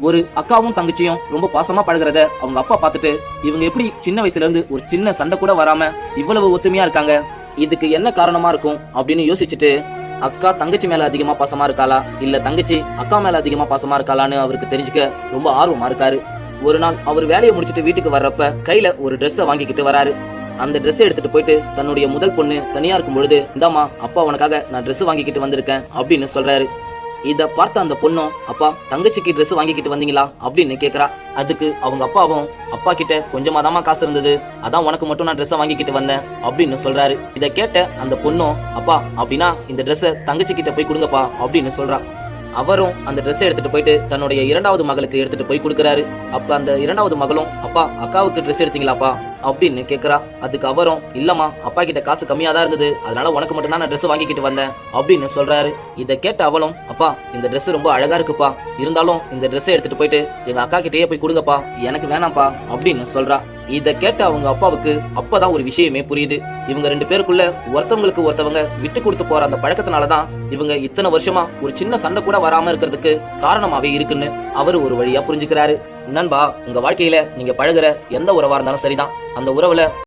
ஒரு அக்காவும் தங்கச்சியும் ரொம்ப பாசமா பழகுறத அவங்க அப்பா பார்த்துட்டு இவங்க எப்படி சின்ன வயசுல இருந்து ஒரு சின்ன சண்டை கூட வராம இவ்வளவு ஒத்துமையா இருக்காங்க, இதுக்கு என்ன காரணமா இருக்கும் அப்படின்னு யோசிச்சுட்டு அக்கா தங்கச்சி மேல அதிகமா பாசமா இருக்காளா இல்ல தங்கச்சி அக்கா மேல அதிகமா பாசமா இருக்காளான்னு அவருக்கு தெரிஞ்சுக்க ரொம்ப ஆர்வமா இருக்காரு. ஒரு நாள் அவர் வேலையை முடிச்சிட்டு வீட்டுக்கு வர்றப்ப கையில ஒரு ட்ரெஸ்ஸை வாங்கிக்கிட்டு வராரு. அந்த ட்ரெஸ் எடுத்துட்டு போயிட்டு தன்னுடைய முதல் பொண்ணு தனியா இருக்கும் பொழுது, இந்தாமா அப்பா உனக்காக நான் ட்ரெஸ் வாங்கிக்கிட்டு வந்திருக்கேன் அப்படின்னு சொல்றாரு. இத பார்த்த அந்த பொண்ணும், அப்பா தங்கச்சிக்கு ட்ரெஸ் வாங்கிக்கிட்டு வந்தீங்களா அப்படின்னு கேக்குறா. அதுக்கு அவங்க அப்பாவும், அப்பா கிட்ட கொஞ்சமா தாமா காசு இருந்தது, அதான் உனக்கு மட்டும் நான் ட்ரெஸ் வாங்கிக்கிட்டு வந்தேன் அப்படின்னு சொல்றாரு. இத கேட்ட அந்த பொண்ணும், அப்பா அப்படின்னா இந்த ட்ரெஸ்ஸை தங்கச்சி கிட்ட போய் கொடுங்கப்பா அப்படின்னு சொல்றா. அவரும் அந்த ட்ரெஸ் எடுத்துட்டு போயிட்டு தன்னுடைய இரண்டாவது மகளுக்கு எடுத்துட்டு போய் கொடுக்கறாரு. அப்ப அந்த இரண்டாவது மகளும், அப்பா அக்காவுக்கு ட்ரெஸ் எடுத்தீங்களாப்பா அப்படின்னு கேக்குறா. அதுக்கு அவரும், இல்லம்மா அப்பா கிட்ட காசு கம்மியா தான் இருந்தது, அதனால உனக்கு மட்டும் தான் நான் ட்ரெஸ் வாங்கிக்கிட்டு வந்தேன் அப்படின்னு சொல்றாரு. இத கேட்ட அவளும், அப்பா இந்த ட்ரெஸ் ரொம்ப அழகா இருக்குப்பா, இருந்தாலும் இந்த ட்ரெஸ் எடுத்துட்டு போயிட்டு எங்க அக்கா கிட்டயே போய் கொடுங்கப்பா, எனக்கு வேணாம்ப்பா அப்படின்னு சொல்றா. இத கேட்ட அவங்க அப்பாவுக்கு அப்பதான் ஒரு விஷயமே புரியுது. இவங்க ரெண்டு பேருக்குள்ள ஒருத்தவங்களுக்கு ஒருத்தவங்க விட்டு கொடுத்து போற அந்த பழக்கத்தினாலதான் இவங்க இத்தனை வருஷமா ஒரு சின்ன சண்டை கூட வராம இருக்கிறதுக்கு காரணமாவே இருக்குன்னு அவரு ஒரு வழியா புரிஞ்சுக்கிறாரு. நண்பா, உங்க வாழ்க்கையில நீங்க பழகுற எந்த உறவா இருந்தாலும் சரிதான், அந்த உறவுல